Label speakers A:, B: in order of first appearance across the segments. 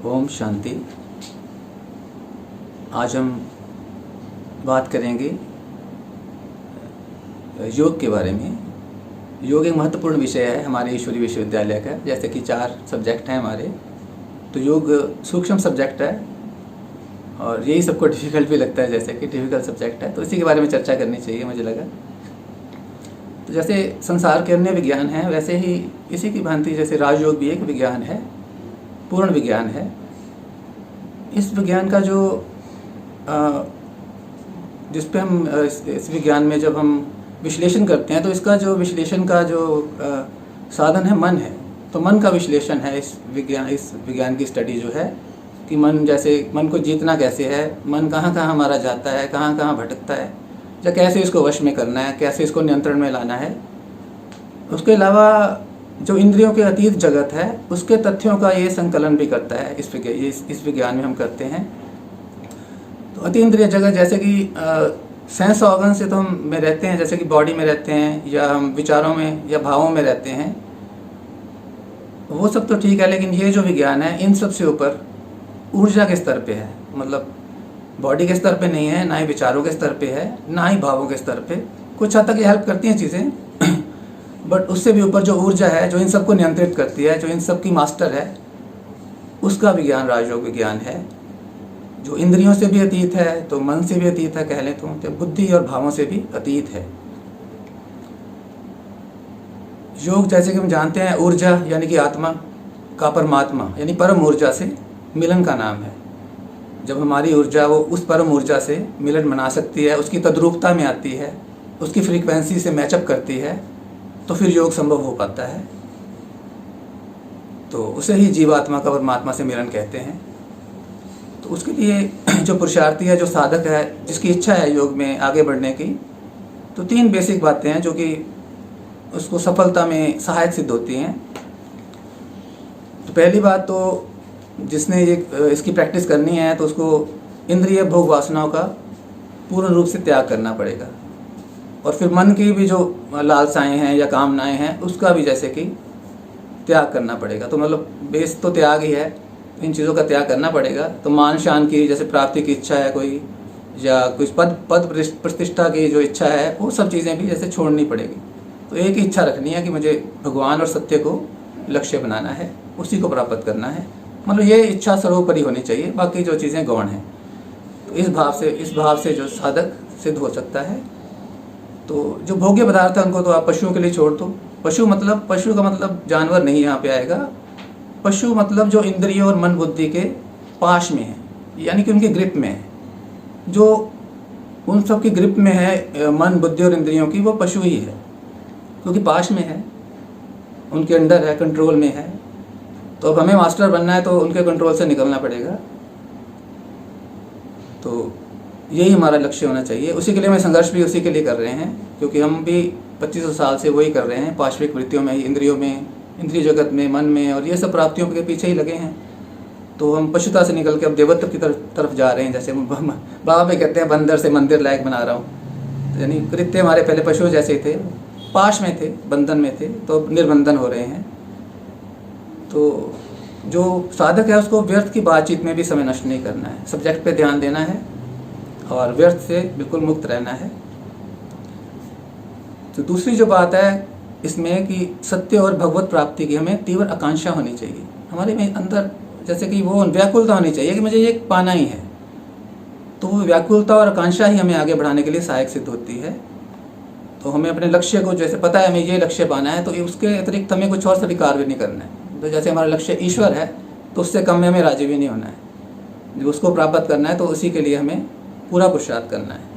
A: ओम शांति। आज हम बात करेंगे योग के बारे में। योग एक महत्वपूर्ण विषय है हमारे ईश्वरीय विश्वविद्यालय का। जैसे कि 4 सब्जेक्ट हैं हमारे, तो योग सूक्ष्म सब्जेक्ट है और यही सबको डिफ़िकल्ट भी लगता है, जैसे कि डिफ़िकल्ट सब्जेक्ट है, तो इसी के बारे में चर्चा करनी चाहिए मुझे लगा। तो जैसे संसार के अन्य विज्ञान हैं, वैसे ही इसी की भांति जैसे राजयोग भी एक विज्ञान है, पूर्ण विज्ञान है। इस विज्ञान का जो जिस पे हम इस विज्ञान में जब हम विश्लेषण करते हैं, तो इसका जो विश्लेषण का जो साधन है मन है। तो मन का विश्लेषण है इस विज्ञान की स्टडी जो है कि मन को जीतना कैसे है, मन कहाँ कहाँ हमारा जाता है, कहाँ कहाँ भटकता है, या कैसे इसको वश में करना है, कैसे इसको नियंत्रण में लाना है। उसके अलावा जो इंद्रियों के अतीत जगत है, उसके तथ्यों का ये संकलन भी करता है। इस विज्ञान में हम करते हैं। तो अतीन्द्रिय जगत जैसे कि सेंस ऑर्गन से तो हम में रहते हैं, जैसे कि बॉडी में रहते हैं या हम विचारों में या भावों में रहते हैं, वो सब तो ठीक है। लेकिन ये जो विज्ञान है, इन सब से ऊपर ऊर्जा के स्तर पे है। मतलब बॉडी के स्तर पे नहीं है, ना ही विचारों के स्तर पे है, ना ही भावों के स्तर पे। कुछ हद तक ये हेल्प करती हैं चीज़ें, बट उससे भी ऊपर जो ऊर्जा है, जो इन सबको नियंत्रित करती है, जो इन सब की मास्टर है, उसका विज्ञान राजयोग विज्ञान है, जो इंद्रियों से भी अतीत है, तो मन से भी अतीत है, कह लें तो बुद्धि और भावों से भी अतीत है। योग जैसे कि हम जानते हैं, ऊर्जा यानी कि आत्मा का परमात्मा यानी परम ऊर्जा से मिलन का नाम है। जब हमारी ऊर्जा वो उस परम ऊर्जा से मिलन बना सकती है, उसकी तद्रूपता में आती है, उसकी फ्रीक्वेंसी से मैचअप करती है, तो फिर योग संभव हो पाता है। तो उसे ही जीवात्मा का परमात्मा से मिलन कहते हैं। तो उसके लिए जो पुरुषार्थी है, जो साधक है, जिसकी इच्छा है योग में आगे बढ़ने की, तो 3 बेसिक बातें हैं जो कि उसको सफलता में सहायक सिद्ध होती हैं। तो पहली बात तो जिसने इसकी प्रैक्टिस करनी है, तो उसको इंद्रिय भोग वासनाओं का पूर्ण रूप से त्याग करना पड़ेगा। और फिर मन की भी जो लालसाएं हैं या कामनाएं हैं, उसका भी जैसे कि त्याग करना पड़ेगा। तो मतलब बेस तो त्याग ही है, इन चीज़ों का त्याग करना पड़ेगा। तो मान शान की जैसे प्राप्ति की इच्छा है कोई, या कुछ पद प्रतिष्ठा की जो इच्छा है, वो सब चीज़ें भी जैसे छोड़नी पड़ेगी। तो एक ही इच्छा रखनी है कि मुझे भगवान और सत्य को लक्ष्य बनाना है, उसी को प्राप्त करना है। मतलब ये इच्छा सर्वोपरि होनी चाहिए, बाकी जो चीज़ें गौण हैं। तो इस भाव से जो साधक सिद्ध हो सकता है। तो जो भोग्य पदार्थ है, उनको तो आप पशुओं के लिए छोड़ दो। पशु का मतलब जानवर नहीं यहाँ पे आएगा। पशु मतलब जो इंद्रियों और मन बुद्धि के पाश में है, यानी कि उनके ग्रिप में है। जो उन सब की ग्रिप में है, मन बुद्धि और इंद्रियों की, वो पशु ही है, क्योंकि पाश में है, उनके अंडर है, कंट्रोल में है। तो अब हमें मास्टर बनना है, तो उनके कंट्रोल से निकलना पड़ेगा। तो यही हमारा लक्ष्य होना चाहिए। उसी के लिए मैं संघर्ष भी उसी के लिए कर रहे हैं, क्योंकि हम भी 2500 साल से वही कर रहे हैं, पाश्विक वृत्तियों में ही, इंद्रियों में, इंद्रिय जगत में, मन में, और ये सब प्राप्तियों के पीछे ही लगे हैं। तो हम पशुता से निकल के अब देवत्व की तरफ जा रहे हैं। जैसे बाबा भी कहते हैं, बंदर से मंदिर लायक बना रहा हूँ। यानी कृत्य हमारे पहले पशुओं जैसे थे, पाश में थे, बंधन में थे, तो निर्बंधन हो रहे हैं। तो जो साधक है, उसको व्यर्थ की बातचीत में भी समय नष्ट नहीं करना है, सब्जेक्ट पे ध्यान देना है और व्यर्थ से बिल्कुल मुक्त रहना है। तो दूसरी जो बात है इसमें कि सत्य और भगवत प्राप्ति की हमें तीव्र आकांक्षा होनी चाहिए। हमारे में अंदर जैसे कि वो व्याकुलता होनी चाहिए कि मुझे ये पाना ही है। तो वो व्याकुलता और आकांक्षा ही हमें आगे बढ़ाने के लिए सहायक सिद्ध होती है। तो हमें अपने लक्ष्य को, जैसे पता है हमें ये लक्ष्य पाना है, तो उसके अतिरिक्त हमें कुछ और स्वीकार भी नहीं करना है। तो जैसे हमारा लक्ष्य ईश्वर है, तो उससे कम में हमें राजी भी नहीं होना है। जब उसको प्राप्त करना है, तो उसी के लिए हमें पूरा पुरुषार्थ करना है।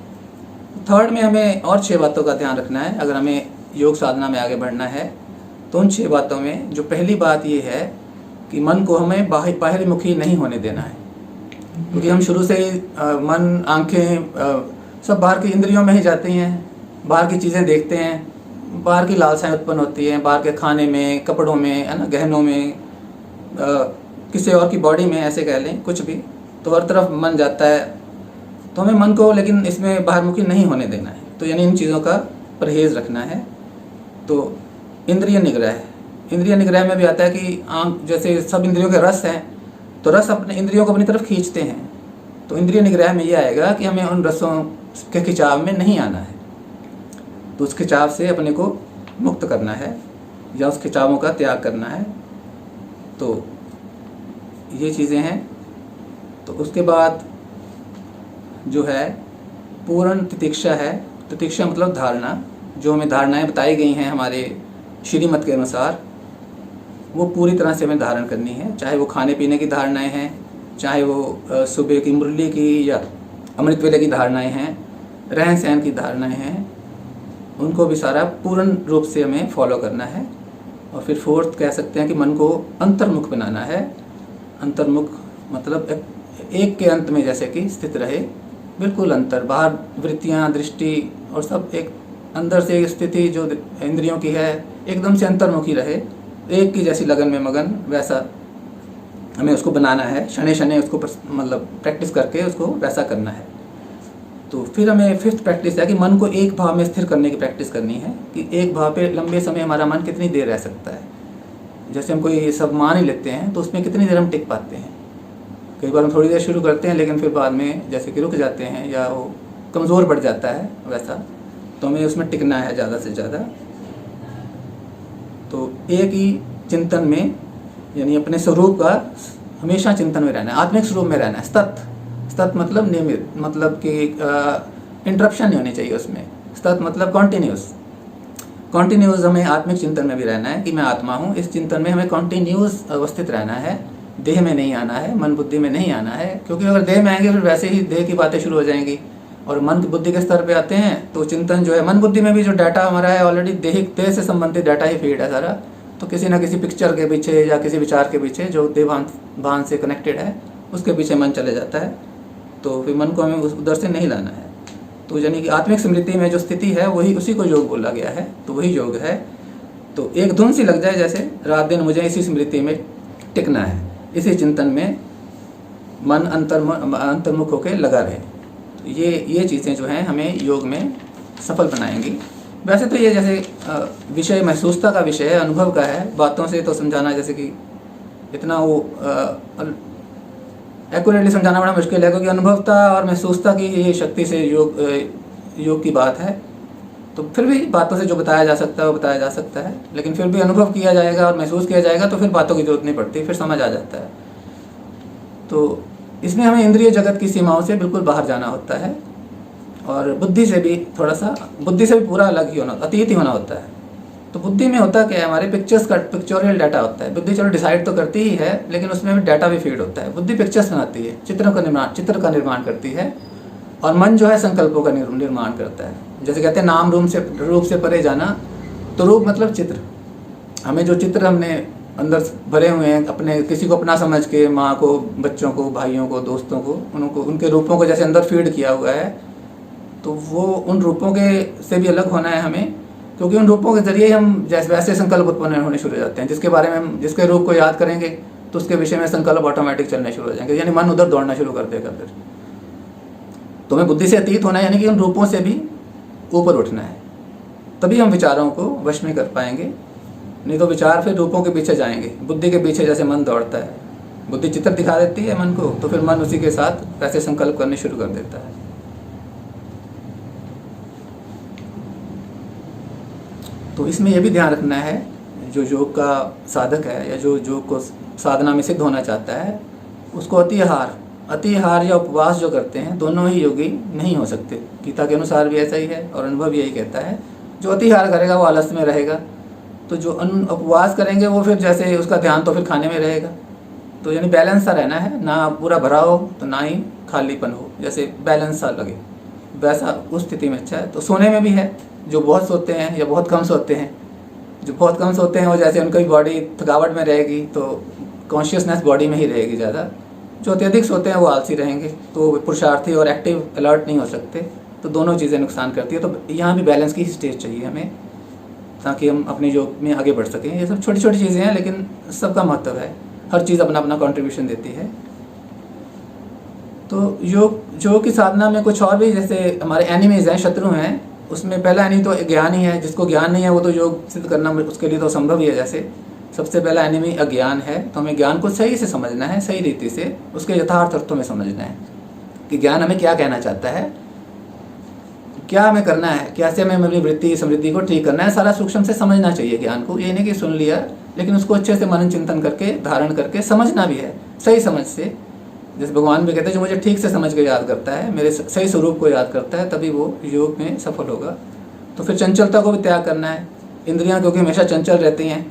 A: थर्ड में हमें और 6 बातों का ध्यान रखना है। अगर हमें योग साधना में आगे बढ़ना है, तो उन 6 बातों में जो पहली बात ये है कि मन को हमें बाहरमुखी नहीं होने देना है। क्योंकि हम शुरू से ही मन, आंखें सब बाहर की इंद्रियों में ही जाती हैं, बाहर की चीज़ें देखते हैं, बाहर की लालसाएं उत्पन्न होती हैं, बाहर के खाने में, कपड़ों में, है ना, गहनों में, किसी और की बॉडी में, ऐसे कह लें, कुछ भी। तो हर तरफ मन जाता है। तो हमें मन को लेकिन इसमें बाहरमुखी नहीं होने देना है। तो यानी इन चीज़ों का परहेज़ रखना है। तो इंद्रिय निग्रह में भी आता है कि आँख, जैसे सब इंद्रियों के रस हैं, तो रस अपने इंद्रियों को अपनी तरफ खींचते हैं। तो इंद्रिय निग्रह में ये आएगा कि हमें उन रसों के खिंचाव में नहीं आना है, तो उस खिंचाव से अपने को मुक्त करना है या उस खिंचावों का त्याग करना है। तो ये चीज़ें हैं। तो उसके बाद जो है पूर्ण तितिक्षा है। तितिक्षा मतलब धारणा, जो हमें धारणाएं बताई गई हैं हमारे श्रीमत के अनुसार, वो पूरी तरह से हमें धारण करनी है। चाहे वो खाने पीने की धारणाएं हैं, चाहे वो सुबह की मुरली की या अमृत वेले की धारणाएं हैं, रहन सहन की धारणाएं हैं, उनको भी सारा पूर्ण रूप से हमें फॉलो करना है। और फिर फोर्थ कह सकते हैं कि मन को अंतर्मुख बनाना है। अंतर्मुख मतलब एक के अंत में जैसे कि स्थित रहे, बिल्कुल अंतर, बाहर वृत्तियाँ, दृष्टि और सब एक अंदर से एक स्थिति जो इंद्रियों की है एकदम से अंतर्मुखी रहे, एक की जैसी लगन में मगन, वैसा हमें उसको बनाना है। शनै शनै उसको मतलब प्रैक्टिस करके उसको वैसा करना है। तो फिर हमें फिफ्थ प्रैक्टिस है कि मन को एक भाव में स्थिर करने की प्रैक्टिस करनी है कि एक भाव पे लंबे समय हमारा मन कितनी देर रह सकता है। जैसे हम कोई सब मान ही लेते हैं तो उसमें कितनी देर हम टिक पाते हैं। कई बार हम थोड़ी देर शुरू करते हैं लेकिन फिर बाद में जैसे कि रुक जाते हैं या वो कमज़ोर पड़ जाता है, वैसा तो हमें उसमें टिकना है ज़्यादा से ज़्यादा। तो एक ही चिंतन में, यानी अपने स्वरूप का हमेशा चिंतन में रहना है, आत्मिक स्वरूप में रहना है। सतत मतलब नियमित, मतलब कि इंटरप्शन नहीं होनी चाहिए उसमें। सतत मतलब कॉन्टिन्यूस हमें आत्मिक चिंतन में भी रहना है कि मैं आत्मा हूँ। इस चिंतन में हमें कॉन्टिन्यूस अवस्थित रहना है, देह में नहीं आना है, मन बुद्धि में नहीं आना है। क्योंकि अगर देह में आएंगे फिर वैसे ही देह की बातें शुरू हो जाएंगी। और मन बुद्धि के स्तर पे आते हैं तो चिंतन जो है, मन बुद्धि में भी जो डाटा हमारा है ऑलरेडी देह से संबंधित डाटा ही फीड है सारा। तो किसी ना किसी पिक्चर के पीछे या किसी विचार के पीछे जो देह भान से कनेक्टेड है उसके पीछे मन चले जाता है। तो फिर मन को हमें उधर से नहीं लाना है। तो यानी कि आत्मिक स्मृति में जो स्थिति है वही, उसी को योग बोला गया है। तो वही योग है। तो एक धुन सी लग जाए जैसे रात दिन मुझे इसी स्मृति में टिकना है, इसी चिंतन में मन अंतर्मुख होकर लगा रहे। तो ये चीज़ें जो हैं हमें योग में सफल बनाएंगी। वैसे तो ये जैसे विषय महसूसता का विषय है, अनुभव का है। बातों से तो समझाना जैसे कि इतना वो एक्यूरेटली समझाना बड़ा मुश्किल है, क्योंकि अनुभवता और महसूसता की ये शक्ति से योग की बात है। तो फिर भी बातों से जो बताया जा सकता है वो बताया जा सकता है, लेकिन फिर भी अनुभव किया जाएगा और महसूस किया जाएगा तो फिर बातों की जरूरत नहीं पड़ती, फिर समझ आ जाता है। तो इसमें हमें इंद्रिय जगत की सीमाओं से बिल्कुल बाहर जाना होता है और बुद्धि से भी थोड़ा सा, बुद्धि से भी पूरा अलग ही होना, अतीत ही होना होता है। तो बुद्धि में होता क्या है, हमारे पिक्चोरियल डाटा होता है। बुद्धि चलो डिसाइड तो करती ही है, लेकिन उसमें डाटा भी फीड होता है। बुद्धि पिक्चर्स बनाती है, चित्र का निर्माण करती है, और मन जो है संकल्पों का निर्माण करता है। जैसे कहते हैं नाम रूप से परे जाना, तो रूप मतलब चित्र। हमें जो चित्र हमने अंदर भरे हुए हैं अपने, किसी को अपना समझ के, माँ को, बच्चों को, भाइयों को, दोस्तों को, उनके रूपों को जैसे अंदर फीड किया हुआ है, तो वो उन रूपों के से भी अलग होना है हमें, क्योंकि उन रूपों के जरिए हम जैसे वैसे संकल्प उत्पन्न होने शुरू हो जाते हैं। जिसके बारे में हम, जिसके रूप को याद करेंगे तो उसके विषय में संकल्प ऑटोमेटिक चलने शुरू हो जाएंगे, यानी मन उधर दौड़ना शुरू कर देगा। फिर तो हमें बुद्धि से अतीत होना है, यानी कि उन रूपों से भी ऊपर उठना है, तभी हम विचारों को वश में कर पाएंगे। नहीं तो विचार फिर रूपों के पीछे जाएंगे, बुद्धि के पीछे जैसे मन दौड़ता है। बुद्धि चित्र दिखा देती है मन को, तो फिर मन उसी के साथ वैसे संकल्प करने शुरू कर देता है। तो इसमें यह भी ध्यान रखना है, जो योग का साधक है या जो योग को साधना में सिद्ध होना चाहता है, उसको अतिहार या उपवास जो करते हैं, दोनों ही योगी नहीं हो सकते। गीता के अनुसार भी ऐसा ही है और अनुभव यही कहता है। जो अतिहार करेगा वो आलस्य में रहेगा, तो जो उपवास करेंगे वो फिर जैसे उसका ध्यान तो फिर खाने में रहेगा। तो यानी बैलेंस सा रहना है, ना पूरा भरा हो तो ना ही खालीपन हो, जैसे बैलेंस सा लगे, वैसा उस स्थिति में अच्छा है। तो सोने में भी है, जो बहुत सोते हैं या बहुत कम सोते हैं, जो बहुत कम सोते हैं वो जैसे उनकी बॉडी थकावट में रहेगी तो कॉन्शियसनेस बॉडी में ही रहेगी ज़्यादा। जो अत्यधिक सोते हैं वो आलसी रहेंगे, तो पुरुषार्थी और एक्टिव अलर्ट नहीं हो सकते। तो दोनों चीज़ें नुकसान करती है। तो यहाँ भी बैलेंस की स्टेज चाहिए हमें, ताकि हम अपने योग में आगे बढ़ सकें। ये सब छोटी छोटी चीज़ें हैं, लेकिन सबका महत्व है, हर चीज़ अपना अपना कॉन्ट्रीब्यूशन देती है। तो योग की साधना में कुछ और भी, जैसे हमारे एनिमीज़ हैं, शत्रु हैं, उसमें पहला एनिमी तो ज्ञान ही है। जिसको ज्ञान नहीं है वो तो योग सिद्ध करना उसके लिए तो संभव ही है। जैसे सबसे पहला एनिमी अज्ञान है, तो हमें ज्ञान को सही से समझना है, सही रीति से उसके यथार्थ अर्थों में समझना है कि ज्ञान हमें क्या कहना चाहता है, क्या हमें करना है, कैसे हमें अपनी वृत्ति समृद्धि को ठीक करना है, सारा सूक्ष्म से समझना चाहिए ज्ञान को। ये नहीं कि सुन लिया, लेकिन उसको अच्छे से मनन चिंतन करके धारण करके समझना भी है सही समझ से। जैसे भगवान भी कहते हैं जो मुझे ठीक से समझ के याद करता है, मेरे सही स्वरूप को याद करता है, तभी वो योग में सफल होगा। तो फिर चंचलता को भी त्याग करना है। इंद्रियां क्योंकि हमेशा चंचल रहती हैं,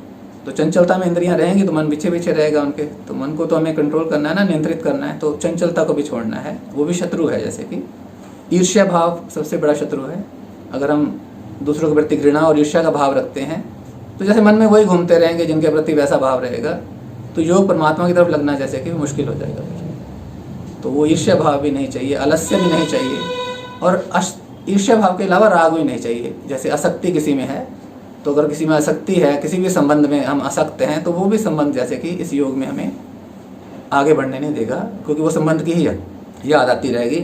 A: तो चंचलता में इंद्रियां रहेंगी तो मन पीछे पीछे रहेगा उनके, तो मन को तो हमें कंट्रोल करना है ना, नियंत्रित करना है। तो चंचलता को भी छोड़ना है, वो भी शत्रु है। जैसे कि ईर्ष्या भाव सबसे बड़ा शत्रु है। अगर हम दूसरों के प्रति घृणा और ईर्ष्या का भाव रखते हैं तो जैसे मन में वही घूमते रहेंगे जिनके प्रति वैसा भाव रहेगा, तो योग परमात्मा की तरफ लगना जैसे कि मुश्किल हो जाएगा। तो वो ईर्ष्या भाव भी नहीं चाहिए, आलस्य भी नहीं चाहिए, और ईर्ष्या भाव के अलावा राग भी नहीं चाहिए। जैसे आसक्ति किसी में है, तो अगर किसी में आसक्ति है, किसी भी संबंध में हम आसक्त हैं, तो वो भी संबंध जैसे कि इस योग में हमें आगे बढ़ने नहीं देगा, क्योंकि वो संबंध की ही याद आती रहेगी।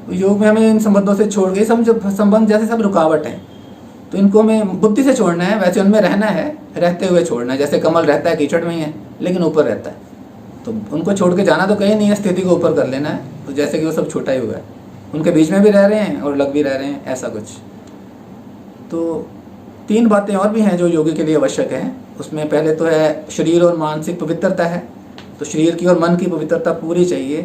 A: तो योग में हमें इन संबंधों से छोड़ के संबंध जैसे सब रुकावट हैं, तो इनको हमें बुद्धि से छोड़ना है। वैसे उनमें रहना है, रहते हुए छोड़ना है। जैसे कमल रहता है कीचड़ में ही है, लेकिन ऊपर रहता है, तो उनको छोड़ के जाना तो कहीं नहीं है, स्थिति को ऊपर कर लेना है। तो जैसे कि वो सब छोटा ही हुआ है, उनके बीच में भी रह रहे हैं और लग भी रह रहे हैं, ऐसा कुछ। तो 3 बातें और भी हैं जो योगी के लिए आवश्यक हैं। उसमें पहले तो है शरीर और मानसिक पवित्रता है। तो शरीर की और मन की पवित्रता पूरी चाहिए।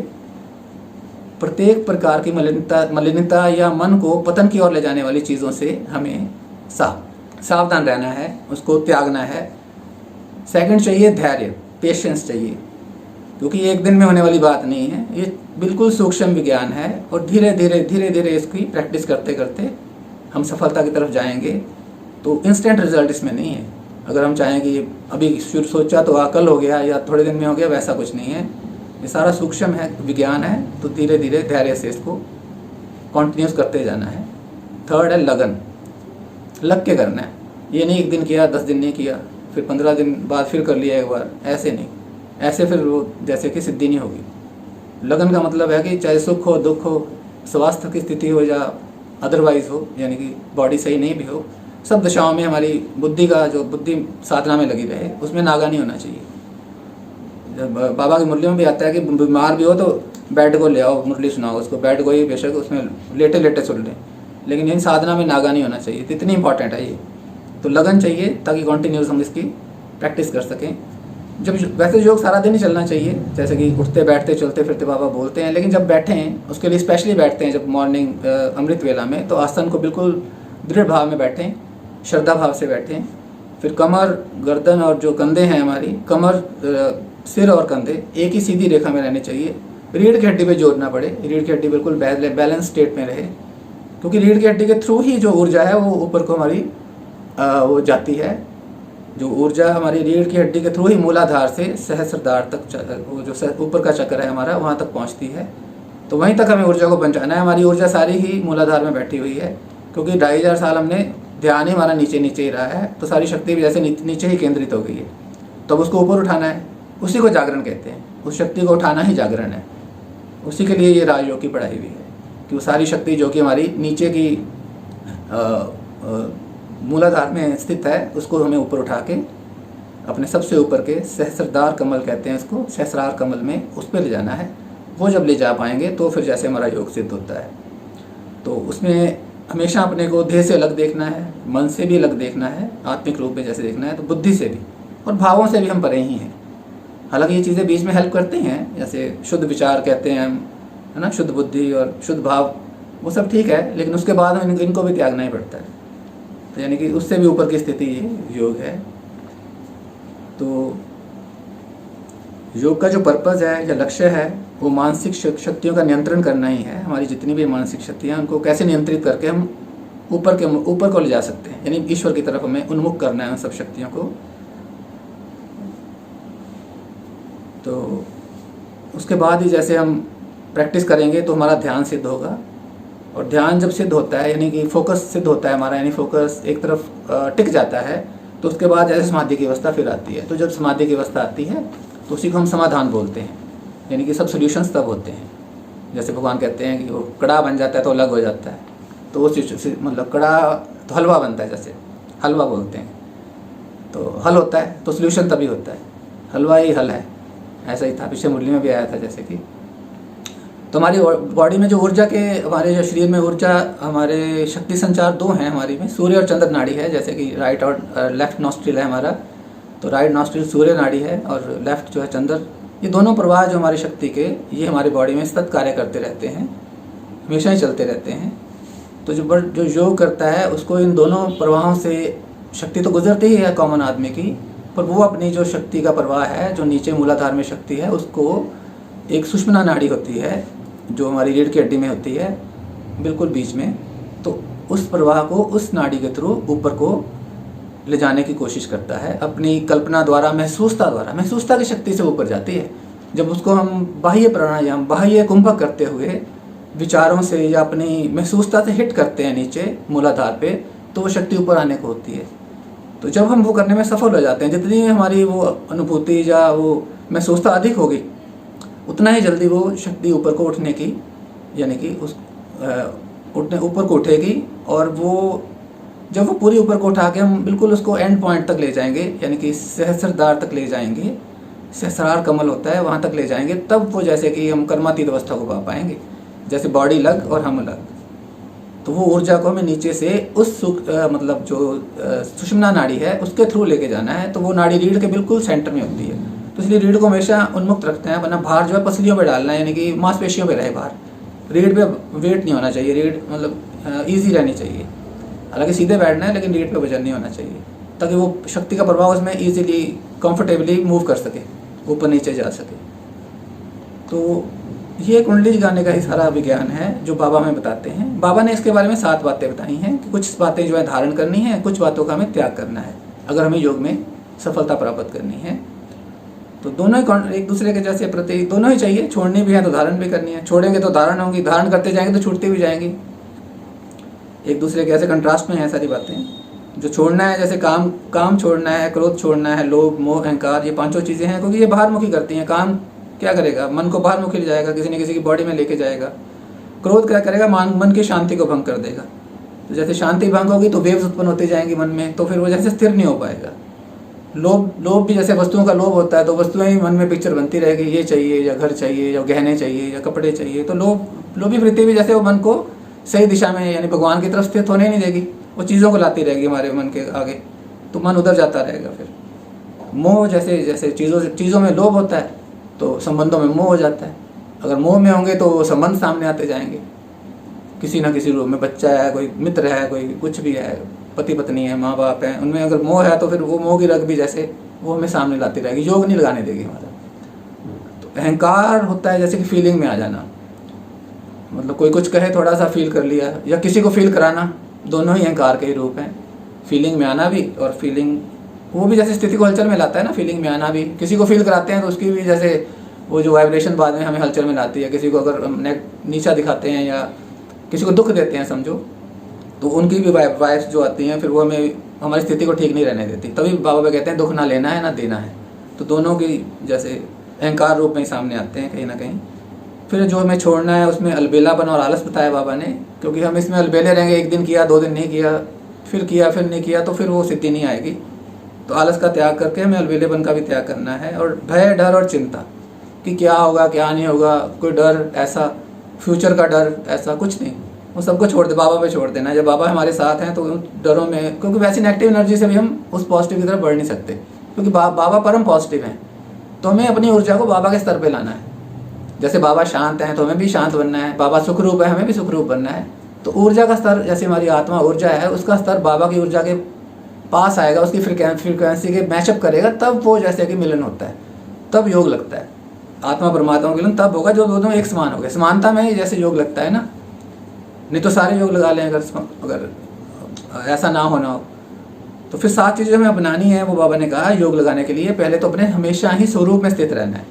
A: प्रत्येक प्रकार की मलिनता या मन को पतन की ओर ले जाने वाली चीज़ों से हमें सावधान रहना है, उसको त्यागना है। सेकंड चाहिए धैर्य, पेशेंस चाहिए, क्योंकि एक दिन में होने वाली बात नहीं है। ये बिल्कुल सूक्ष्म विज्ञान है, और धीरे धीरे इसकी प्रैक्टिस करते करते हम सफलता की तरफ जाएंगे। तो इंस्टेंट रिजल्ट इसमें नहीं है। अगर हम चाहें कि अभी सोचा तो कल हो गया या थोड़े दिन में हो गया, वैसा कुछ नहीं है। ये सारा सूक्ष्म है, विज्ञान है। तो धीरे धीरे धैर्य से इसको कंटिन्यूस करते जाना है। थर्ड है लगन, लग के करना है। ये नहीं 1 दिन किया, 10 दिन नहीं किया, फिर 15 दिन बाद फिर कर लिया एक बार, ऐसे नहीं। ऐसे फिर वो जैसे कि सिद्धि नहीं होगी। लगन का मतलब है कि चाहे सुख हो, दुख हो, स्वास्थ्य की स्थिति हो या अदरवाइज हो, यानी कि बॉडी सही नहीं भी हो, सब दशाओं में हमारी बुद्धि का जो बुद्धि साधना में लगी रहे, उसमें नागा नहीं होना चाहिए। जब बाबा की मुरलियों में भी आता है कि बीमार भी हो तो बैठ को ले आओ, मुरली सुनाओ उसको, बैठ को ही बेशक उसमें लेटे लेटे सुन लें, लेकिन इन साधना में नागा नहीं होना चाहिए। तो इतनी इंपॉर्टेंट है ये। तो लगन चाहिए ताकि कंटिन्यूस हम इसकी प्रैक्टिस कर सकें। जब वैसे योग सारा दिन ही चलना चाहिए, जैसे कि उठते बैठते चलते फिरते बाबा बोलते हैं, लेकिन जब बैठें उसके लिए स्पेशली बैठते हैं जब मॉर्निंग अमृत वेला में, तो आसन को बिल्कुल दृढ़ भाव में बैठें, श्रद्धा भाव से बैठें। फिर कमर, गर्दन और जो कंधे हैं हमारी, कमर, सिर और कंधे एक ही सीधी रेखा में रहने चाहिए। रीढ़ की हड्डी पे जोर ना पड़े, रीढ़ की हड्डी बिल्कुल बैलेंस स्टेट में रहे, क्योंकि रीढ़ की हड्डी के थ्रू ही जो ऊर्जा है वो ऊपर को हमारी वो जाती है। जो ऊर्जा हमारी रीढ़ की हड्डी के थ्रू ही मूलाधार से सहस्रधार तक, वो जो ऊपर का चक्र है हमारा, वहाँ तक पहुँचती है। तो वहीं तक हमें ऊर्जा को पहुँचाना है। हमारी ऊर्जा सारी ही मूलाधार में बैठी हुई है, क्योंकि 2500 साल हमने ध्यान ही हमारा नीचे नीचे ही रहा है, तो सारी शक्ति भी जैसे नीचे ही केंद्रित हो गई है। तो अब उसको ऊपर उठाना है, उसी को जागरण कहते हैं। उस शक्ति को उठाना ही जागरण है। उसी के लिए ये राजयोग की पढ़ाई भी है कि वो सारी शक्ति जो कि हमारी नीचे की मूलाधार में स्थित है, उसको हमें ऊपर उठा के अपने सबसे ऊपर के सहस्रधार कमल कहते हैं इसको, सहस्रार कमल में उस पर ले जाना है। वो जब ले जा पाएंगे तो फिर जैसे हमारा योग सिद्ध होता है। तो उसमें हमेशा अपने को देह से अलग देखना है, मन से भी अलग देखना है, आत्मिक रूप में जैसे देखना है, तो बुद्धि से भी और भावों से भी हम परे ही हैं। हालांकि ये चीज़ें बीच में हेल्प करती हैं, जैसे शुद्ध विचार कहते हैं हम, है ना, शुद्ध बुद्धि और शुद्ध भाव, वो सब ठीक है, लेकिन उसके बाद हम इनको भी त्यागना ही पड़ता है। तो यानी कि उससे भी ऊपर की स्थिति ये योग है। तो योग का जो पर्पज़ है या लक्ष्य है वो मानसिक शक्तियों का नियंत्रण करना ही है। हमारी जितनी भी मानसिक शक्तियाँ, उनको कैसे नियंत्रित करके हम ऊपर को ले जा सकते हैं, यानी ईश्वर की तरफ हमें उन्मुख करना है उन सब शक्तियों को। तो उसके बाद ही जैसे हम प्रैक्टिस करेंगे तो हमारा ध्यान सिद्ध होगा, और ध्यान जब सिद्ध होता है यानी कि फोकस सिद्ध होता है हमारा, यानी फोकस एक तरफ टिक जाता है, तो उसके बाद जैसे समाधि की अवस्था फिर आती है। तो जब समाधि की अवस्था आती है तो उसी को हम समाधान बोलते हैं, यानी कि सब सोल्यूशंस तब होते हैं। जैसे भगवान कहते हैं कि वो कड़ा बन जाता है तो अलग हो जाता है, तो वो मतलब कड़ा तो हलवा बनता है, जैसे हलवा बोलते हैं। तो हल होता है तो सोल्यूशन तभी होता है, हलवा ही हल है। ऐसा ही था, पिछले मुरली में भी आया था जैसे कि। तो हमारी बॉडी में जो ऊर्जा के, हमारे जो शरीर में ऊर्जा, हमारे शक्ति संचार दो हैं हमारी में, सूर्य और चंद्र नाड़ी है। जैसे कि राइट और लेफ्ट नॉस्ट्रिल है हमारा, तो राइट नॉस्ट्रिल सूर्य नाड़ी है और लेफ्ट जो है चंद्र। ये दोनों प्रवाह जो हमारी शक्ति के, ये हमारी बॉडी में सतत कार्य करते रहते हैं, हमेशा ही चलते रहते हैं। तो जो योग करता है उसको इन दोनों प्रवाहों से शक्ति तो गुजरती ही है कॉमन आदमी की, पर वो अपनी जो शक्ति का प्रवाह है, जो नीचे मूलाधार में शक्ति है, उसको एक सुषुम्ना नाड़ी होती है जो हमारी रीढ़ की हड्डी में होती है बिल्कुल बीच में, तो उस प्रवाह को उस नाड़ी के थ्रू ऊपर को ले जाने की कोशिश करता है अपनी कल्पना द्वारा, महसूसता की शक्ति से ऊपर जाती है। जब उसको हम बाह्य प्राणायाम, बाह्य कुंभक करते हुए विचारों से या अपनी महसूसता से हिट करते हैं नीचे मूलाधार पे, तो वो शक्ति ऊपर आने को होती है। तो जब हम वो करने में सफल हो जाते हैं, जितनी हमारी वो अनुभूति या वो महसूसता अधिक होगी, उतना ही जल्दी वो शक्ति ऊपर को उठने की, यानी कि उस ऊपर को उठेगी। और वो जब वो पूरी ऊपर को उठा के हम बिल्कुल उसको एंड पॉइंट तक ले जाएंगे, यानी कि सहस्रद्वार तक ले जाएंगे, सहस्रार कमल होता है वहाँ तक ले जाएंगे, तब वो जैसे कि हम कर्मातीत अवस्था को पा पाएंगे, जैसे बॉडी अलग और हम अलग। तो वो ऊर्जा को हमें नीचे से उस मतलब जो सुषुम्ना नाड़ी है उसके थ्रू लेके जाना है। तो वो नाड़ी रीढ़ के बिल्कुल सेंटर में होती है, तो इसलिए रीढ़ को हमेशा उन्मुक्त रखते हैं, वरना भार जो है पसलियों पे डालना है, यानी कि मांसपेशियों पे रहे भार, रीढ़ पे वेट नहीं होना चाहिए। रीढ़ मतलब ईजी रहनी चाहिए, हालांकि सीधे बैठना है लेकिन रीढ़ पे वजन नहीं होना चाहिए, ताकि वो शक्ति का प्रभाव उसमें ईजिली कंफर्टेबली मूव कर सके, ऊपर नीचे जा सके। तो ये कुंडली जगाने का ही सारा विज्ञान है जो बाबा हमें बताते हैं। बाबा ने इसके बारे में 7 बातें बताई हैं कि कुछ बातें जो है धारण करनी है, कुछ बातों का हमें त्याग करना है अगर हमें योग में सफलता प्राप्त करनी है। तो दोनों ही एक दूसरे के जैसे प्रति, दोनों ही चाहिए, छोड़नी भी है तो धारण भी करनी है। छोड़ेंगे तो धारण होंगी, धारण करते जाएंगे तो छूटती भी जाएंगी। एक दूसरे के ऐसे कंट्रास्ट में है सारी बातें। जो छोड़ना है, जैसे काम छोड़ना है, क्रोध छोड़ना है, लोभ मोह अहंकार, ये 5 चीज़ें हैं, क्योंकि ये बाहरमुखी करती हैं। काम क्या करेगा, मन को बाहरमुखी ले जाएगा, किसी न किसी की बॉडी में लेके जाएगा। क्रोध क्या करेगा, मन की शांति को भंग कर देगा। तो जैसे शांति भंग होगी तो वेव्स उत्पन्न होती जाएंगी मन में, तो फिर वो जैसे स्थिर नहीं हो पाएगा। लोभ भी जैसे वस्तुओं का लोभ होता है, तो वस्तुएं ही मन में पिक्चर बनती रहेगी, ये चाहिए या घर चाहिए या गहने चाहिए या कपड़े चाहिए। तो लोभी वृत्ति भी जैसे वो मन को सही दिशा में, यानी भगवान की तरफ स्थित होने नहीं देगी, वो चीज़ों को लाती रहेगी हमारे मन के आगे, तो मन उधर जाता रहेगा। फिर मोह, जैसे चीज़ों में लोभ होता है तो संबंधों में मोह हो जाता है। अगर मोह में होंगे तो संबंध सामने आते जाएंगे, किसी ना किसी रूप में। बच्चा है, कोई मित्र है, कोई कुछ भी है, पति पत्नी है, माँ बाप है, उनमें अगर मोह है तो फिर वो मोह की रग भी जैसे वो हमें सामने लाती रहेगी, योग नहीं लगाने देगी हमारा। तो अहंकार होता है जैसे कि फीलिंग में आ जाना, मतलब कोई कुछ कहे थोड़ा सा फील कर लिया, या किसी को फील कराना, दोनों ही अहंकार के ही रूप हैं। फीलिंग में आना भी, और फीलिंग वो भी जैसे स्थिति को हलचल में लाता है ना, फीलिंग में आना भी। किसी को फील कराते हैं तो उसकी भी जैसे वो जो वाइब्रेशन बाद में हमें हलचल में लाती है। किसी को अगर नीचा दिखाते हैं या किसी को दुख देते हैं समझो, तो उनकी भी वाइब्स जो आती हैं फिर वो हमें हमारी स्थिति को ठीक नहीं रहने देती। तभी बाबा भी कहते हैं दुख ना लेना है ना देना है। तो दोनों की जैसे अहंकार रूप में ही सामने आते हैं कहीं ना कहीं। फिर जो हमें छोड़ना है उसमें अलबेलापन और आलस बताया बाबा ने, क्योंकि हम इसमें अलबेले रहेंगे, एक दिन किया, 2 दिन नहीं किया, फिर नहीं किया, तो फिर वो सिद्धि नहीं आएगी। तो आलस का त्याग करके हमें अलबेलेपन का भी त्याग करना है। और भय, डर और चिंता कि क्या होगा क्या नहीं होगा, कोई डर ऐसा, फ्यूचर का डर ऐसा कुछ नहीं, वो सबको छोड़ दे, बाबा पे छोड़ देना। जब बाबा हमारे साथ हैं तो उन डरों में, क्योंकि वैसी नेगेटिव एनर्जी से भी हम उस पॉजिटिव की तरफ बढ़ नहीं सकते, क्योंकि बाबा परम पॉजिटिव हैं। तो हमें अपनी ऊर्जा को बाबा के स्तर पे लाना है। जैसे बाबा शांत हैं तो हमें भी शांत बनना है, बाबा सुखरूप है हमें भी सुखरूप बनना है। तो ऊर्जा का स्तर, जैसे हमारी आत्मा ऊर्जा है, उसका स्तर बाबा की ऊर्जा के पास आएगा, उसकी फ्रिक्वेंसी के मैचअप करेगा, तब वो जैसे कि मिलन होता है, तब योग लगता है। आत्मा परमात्मा का मिलन तब होगा जो दोनों एक समान हो गए। समानता में ही जैसे योग लगता है ना, नहीं तो सारे योग लगा लें अगर ऐसा ना होना हो। तो फिर 7 चीज़ें हमें अपनानी है, वो बाबा ने कहा योग लगाने के लिए। पहले तो अपने हमेशा ही स्वरूप में स्थित रहना है,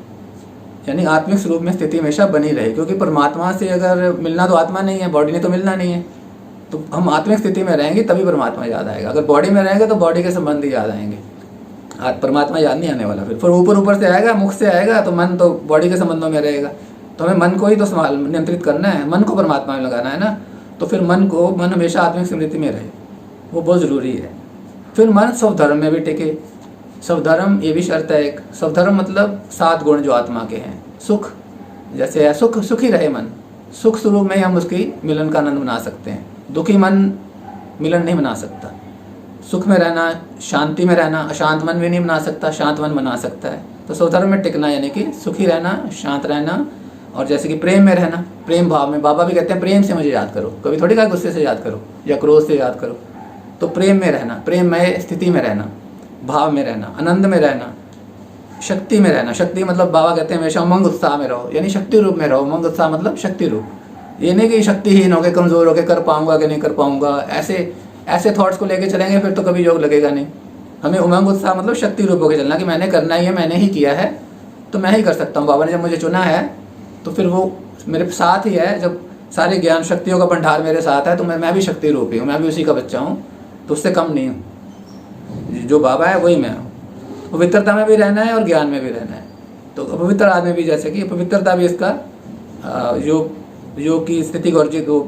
A: यानी आत्मिक स्वरूप में स्थिति हमेशा बनी रहे, क्योंकि परमात्मा से अगर मिलना तो आत्मा नहीं है, बॉडी ने तो मिलना नहीं है। तो हम आत्मिक स्थिति में रहेंगे तभी परमात्मा याद आएगा। अगर बॉडी में रहेंगे तो बॉडी के संबंध ही याद आएंगे, परमात्मा याद नहीं आने वाला। फिर ऊपर से आएगा, मुख से आएगा, तो मन तो बॉडी के संबंधों में रहेगा। तो हमें मन को ही तो नियंत्रित करना है, मन को परमात्मा में लगाना है ना। तो फिर मन हमेशा आत्मिक स्मृति में रहे, वो बहुत ज़रूरी है। फिर मन स्वधर्म में भी टिके, स्वधर्म ये भी शर्त है एक। स्वधर्म मतलब 7 गुण जो आत्मा के हैं। सुख जैसे है, सुख सुखी रहे मन, सुख स्वरूप में हम उसकी मिलन का आनंद बना सकते हैं। दुखी मन मिलन नहीं बना सकता। सुख में रहना, शांति में रहना, अशांत मन भी नहीं बना सकता, शांत मन बना सकता है। तो स्वधर्म में टिकना यानी कि सुखी रहना, शांत रहना, और जैसे कि प्रेम में रहना, प्रेम भाव में। बाबा भी कहते हैं प्रेम से मुझे याद करो, कभी थोड़ी कहा गुस्से से याद करो या क्रोध से याद करो। तो प्रेम में रहना, प्रेममय स्थिति में रहना, भाव में रहना, आनंद में रहना, शक्ति में रहना। शक्ति मतलब बाबा कहते हैं हमेशा उमंग उत्साह में रहो, यानी शक्ति रूप में रहो। उमंग उत्साह मतलब शक्ति रूप। ये नहीं कि शक्तिहीन होकर कमज़ोर होकर कर पाऊंगा कि नहीं कर पाऊंगा, ऐसे थॉट्स को लेके चलेंगे फिर तो कभी योग लगेगा नहीं। हमें उमंग उत्साह मतलब शक्ति रूप होकर चलना कि मैंने करना ही है, मैंने ही किया है तो मैं ही कर सकता हूँ। बाबा ने जब मुझे चुना है तो फिर वो मेरे साथ ही है। जब सारे ज्ञान शक्तियों का भंडार मेरे साथ है तो मैं भी शक्ति रूप ही हूँ, मैं भी उसी का बच्चा हूँ, तो उससे कम नहीं हूँ। जो बाबा है वही मैं हूँ। पवित्रता में भी रहना है और ज्ञान में भी रहना है। तो अपवित्र आदमी भी, जैसे कि पवित्रता भी इसका योग की स्थिति को अर्जित को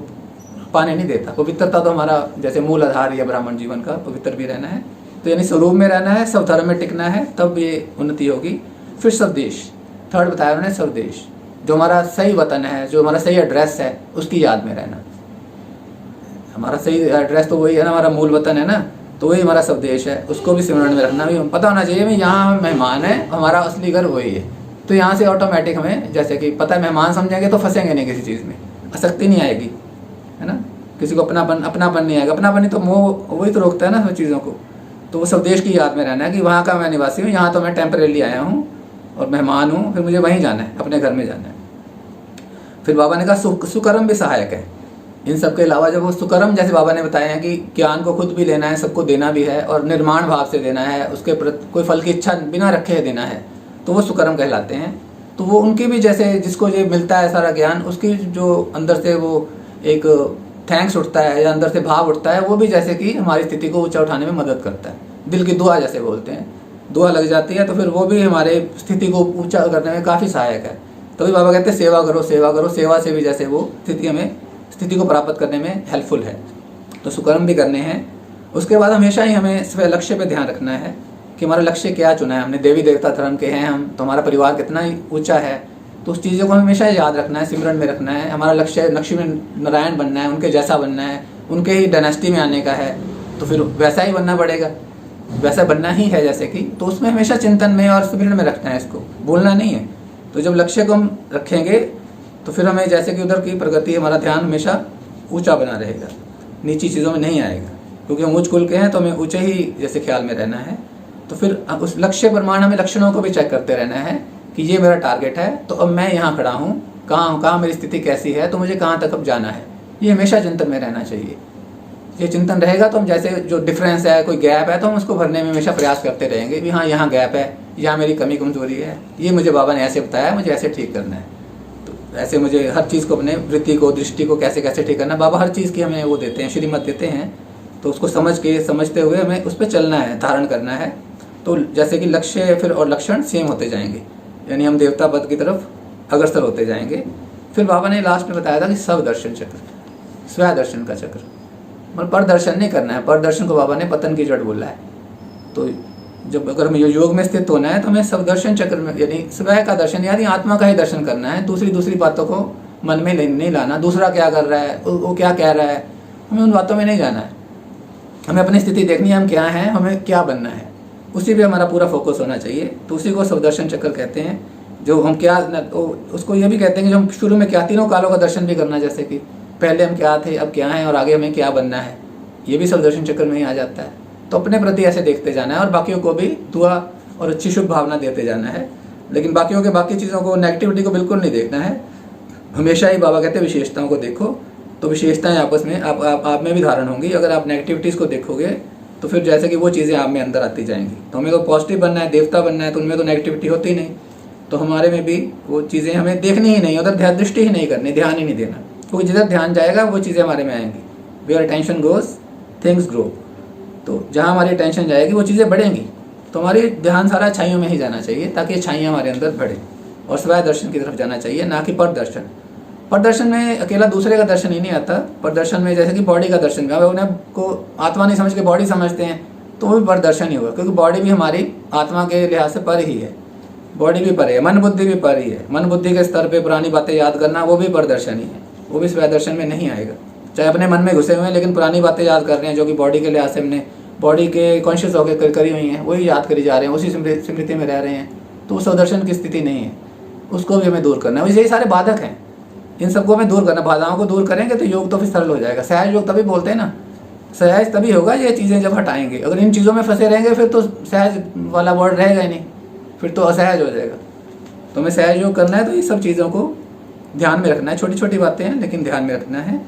A: पाने नहीं देता। पवित्रता तो हमारा जैसे मूल आधार है ब्राह्मण जीवन का, पवित्र भी रहना है। तो यानी स्वरूप में रहना है, स्वधर्म में टिकना है, तब ये उन्नति होगी। फिर स्वदेश, थर्ड बताया उन्होंने, स्वदेश जो हमारा सही वतन है, जो हमारा सही एड्रेस है, उसकी याद में रहना। हमारा सही एड्रेस तो वही है ना, हमारा मूल वतन है ना, तो वही हमारा स्वदेश है, उसको भी स्मरण में रखना। भी पता होना चाहिए भाई यहाँ मेहमान है, हमारा असली घर वही है। तो यहाँ से ऑटोमेटिक हमें जैसे कि पता है, मेहमान समझेंगे तो फंसेंगे नहीं किसी चीज़ में, आसक्ति नहीं आएगी, है ना। किसी को अपनापन नहीं आएगा। अपनापन ही तो मोह, वही तो रोकता है ना सब चीज़ों को। तो वो स्वदेश की याद में रहना है कि वहाँ का मैं निवासी हूँ, यहाँ तो मैं टेम्परेरी आया हूँ और मेहमान हूँ, फिर मुझे वहीं जाना है, अपने घर में जाना है। फिर बाबा ने कहा सुकर्म भी सहायक है इन सब के अलावा। जब वो सुकर्म जैसे बाबा ने बताया है कि ज्ञान को खुद भी लेना है, सबको देना भी है, और निर्माण भाव से देना है, उसके प्रति कोई फल की इच्छा बिना रखे देना है, तो वो सुकर्म कहलाते हैं। तो वो उनकी भी जैसे जिसको ये मिलता है सारा ज्ञान, उसकी जो अंदर से वो एक थैंक्स उठता है या अंदर से भाव उठता है, वो भी जैसे कि हमारी स्थिति को ऊंचा उठाने में मदद करता है। दिल की दुआ जैसे बोलते हैं, दुआ लग जाती है तो फिर वो भी हमारे स्थिति को ऊंचा करने में काफ़ी सहायक है। तभी बाबा कहते हैं सेवा करो, सेवा करो। सेवा से भी जैसे वो स्थिति को प्राप्त करने में हेल्पफुल है। तो सुकर्म भी करने हैं। उसके बाद हमेशा ही हमें स्व लक्ष्य पे ध्यान रखना है कि हमारा लक्ष्य क्या चुना है हमने। देवी देवता धर्म के हैं हम, तो हमारा परिवार कितना ही ऊंचा है, तो उस चीज़ों को हमेशा याद रखना है, सिमरन में रखना है। हमारा लक्ष्य लक्ष्मी नारायण बनना है, उनके जैसा बनना है, उनके ही डायनेस्टी में आने का है, तो फिर वैसा ही बनना पड़ेगा, वैसा बनना ही है जैसे कि। तो उसमें हमेशा चिंतन में और सिमरन में रखना है, इसको भूलना नहीं है। तो जब लक्ष्य को हम रखेंगे तो फिर हमें जैसे कि उधर की प्रगति, हमारा ध्यान हमेशा ऊंचा बना रहेगा, नीची चीज़ों में नहीं आएगा, क्योंकि हम ऊँच कुल के हैं तो हमें ऊँचे ही जैसे ख्याल में रहना है। तो फिर उस लक्ष्य प्रमाण हमें लक्षणों को भी चेक करते रहना है कि ये मेरा टारगेट है, तो अब मैं यहाँ खड़ा हूँ, कहाँ मेरी स्थिति कैसी है, तो मुझे कहाँ तक अब जाना है। ये हमेशा चिंतन में रहना चाहिए। ये चिंतन रहेगा तो हम जैसे जो डिफरेंस है, कोई गैप है, तो हम उसको भरने में हमेशा प्रयास करते रहेंगे भी हाँ यहाँ गैप है, यहाँ मेरी कमी कमजोरी है, ये मुझे बाबा ने ऐसे बताया, मुझे ऐसे ठीक करना है। तो ऐसे मुझे हर चीज़ को, अपने वृत्ति को, दृष्टि को कैसे कैसे ठीक करना है, बाबा हर चीज़ की हमें वो देते हैं, श्रीमत देते हैं। तो उसको समझते हुए हमें उस पर चलना है, धारण करना है। तो जैसे कि लक्ष्य फिर और लक्षण सेम होते जाएंगे, यानी हम देवता पद की तरफ अग्रसर होते जाएंगे। फिर बाबा ने लास्ट में बताया था कि स्व दर्शन चक्र, स्व दर्शन का चक्र, मतलब पर दर्शन नहीं करना है। पर दर्शन को बाबा ने पतन की जड़ बोला है। तो जब अगर हमें योग में स्थित होना है तो हमें सब दर्शन चक्र में, यानी स्वयं का दर्शन, यानी आत्मा का ही दर्शन करना है। दूसरी बातों को मन में नहीं लाना, दूसरा क्या कर रहा है, वो क्या कह रहा है, हमें उन बातों में नहीं जाना है। हमें अपनी स्थिति देखनी है, हम क्या हैं, हमें क्या बनना है, उसी पे हमारा पूरा फोकस होना चाहिए। तो उसी को स्वदर्शन चक्र कहते हैं। जो हम क्या, उसको ये भी कहते हैं कि जो हम शुरू में क्या, तीनों कालों का दर्शन भी करना, जैसे कि पहले हम क्या थे, अब क्या हैं, और आगे हमें क्या बनना है, ये भी स्वदर्शन चक्र में ही आ जाता है। तो अपने प्रति ऐसे देखते जाना है और बाकियों को भी दुआ और अच्छी शुभ भावना देते जाना है। लेकिन बाकियों के बाकी चीज़ों को, नेगेटिविटी को बिल्कुल नहीं देखना है। हमेशा ही बाबा कहते हैं विशेषताओं को देखो, तो विशेषताएं आपस में आप में भी धारण होंगी। अगर आप नेगेटिविटीज़ को देखोगे तो फिर जैसे कि वो चीज़ें आप में अंदर आती जाएंगी। तो हमें तो पॉजिटिव बनना है, देवता बनना है, तो उनमें तो नेगेटिविटी होती नहीं। तो हमारे में भी वो चीज़ें हमें देखनी ही नहीं, उधर दृष्टि ही नहीं करनी, ध्यान ही नहीं देना, क्योंकि जिधर ध्यान जाएगा वो चीज़ें हमारे में आएंगी। Where attention goes things grow. तो जहाँ हमारी अटेंशन जाएगी वो चीज़ें बढ़ेंगी। तो हमारी ध्यान सारा अच्छाइयों में ही जाना चाहिए, ताकि अच्छाइयाँ हमारे अंदर बढ़े, और स्वयं दर्शन की तरफ जाना चाहिए, ना कि पर दर्शन। पर दर्शन में अकेला दूसरे का दर्शन ही नहीं आता। पर दर्शन में जैसे कि बॉडी का दर्शन भी, उन्हें को आत्मा नहीं समझ के बॉडी समझते हैं, तो वो भी प्रदर्शन ही होगा, क्योंकि बॉडी भी हमारी आत्मा के लिहाज से पर ही है, बॉडी भी पर है, मन बुद्धि भी पर ही है। मन बुद्धि के स्तर पे पुरानी बातें याद करना वो भी प्रदर्शन ही है, वो भी स्वदर्शन में नहीं आएगा। चाहे अपने मन में घुसे हुए हैं लेकिन पुरानी बातें याद कर रहे हैं जो कि बॉडी के लिहाज से हमने बॉडी के कॉन्शियस होकर करी हुई हैं, वही याद करी जा रहे हैं, उसी स्मृति में रह रहे हैं, तो वो स्वदर्शन की स्थिति नहीं है, उसको भी हमें दूर करना है। यही सारे बाधक हैं, इन सबको हमें दूर करना। बाधाओं को दूर करेंगे तो योग तो फिर सरल हो जाएगा। सहज योग तभी बोलते हैं ना, सहज तभी होगा ये चीज़ें जब हटाएंगे। अगर इन चीज़ों में फंसे रहेंगे फिर तो सहज वाला वर्ड रहेगा ही नहीं, फिर तो असहज हो जाएगा। तो हमें सहज योग करना है तो ये सब चीज़ों को ध्यान में रखना है। छोटी छोटी बातें हैं लेकिन ध्यान में रखना है।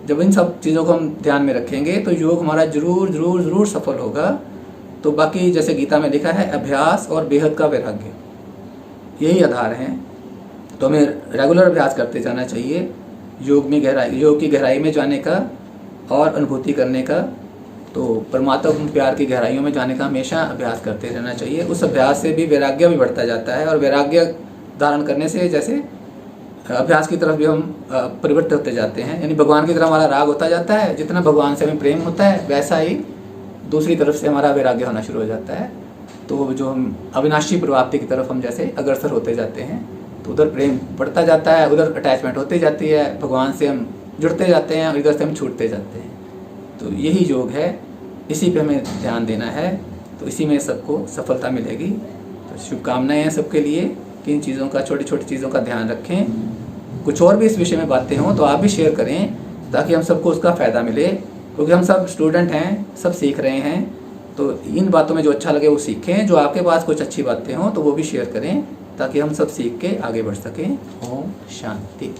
A: जब इन सब चीज़ों को हम ध्यान में रखेंगे तो योग हमारा जरूर जरूर जरूर सफल होगा। तो बाकी जैसे गीता में लिखा है, अभ्यास और बेहद का वैराग्य, यही आधार हैं। तो हमें रेगुलर अभ्यास करते जाना चाहिए, योग की गहराई में जाने का और अनुभूति करने का। तो परमात्मा प्यार की गहराइयों में जाने का हमेशा अभ्यास करते रहना चाहिए। उस अभ्यास से भी वैराग्य भी बढ़ता जाता है, और वैराग्य धारण करने से जैसे अभ्यास की तरफ भी हम परिवर्तित होते जाते हैं, यानी भगवान की तरफ हमारा राग होता जाता है। जितना भगवान से हमें प्रेम होता है वैसा ही दूसरी तरफ से हमारा वैराग्य होना शुरू हो जाता है। तो जो हम अविनाशी प्राप्ति की तरफ हम जैसे अग्रसर होते जाते हैं तो उधर प्रेम बढ़ता जाता है, उधर अटैचमेंट होती जाती है, भगवान से हम जुड़ते जाते हैं और इधर से हम छूटते जाते हैं। तो यही योग है, इसी पे हमें ध्यान देना है, तो इसी में सबको सफलता मिलेगी। तो शुभकामनाएं हैं सबके लिए कि इन चीज़ों का, छोटी छोटी चीज़ों का ध्यान रखें। कुछ और भी इस विषय में बातें हों तो आप भी शेयर करें ताकि हम सबको उसका फ़ायदा मिले, क्योंकि हम सब स्टूडेंट हैं, सब सीख रहे हैं। तो इन बातों में जो अच्छा लगे वो सीखें, जो आपके पास कुछ अच्छी बातें हों तो वो भी शेयर करें ताकि हम सब सीख के आगे बढ़ सकें। ओम शांति।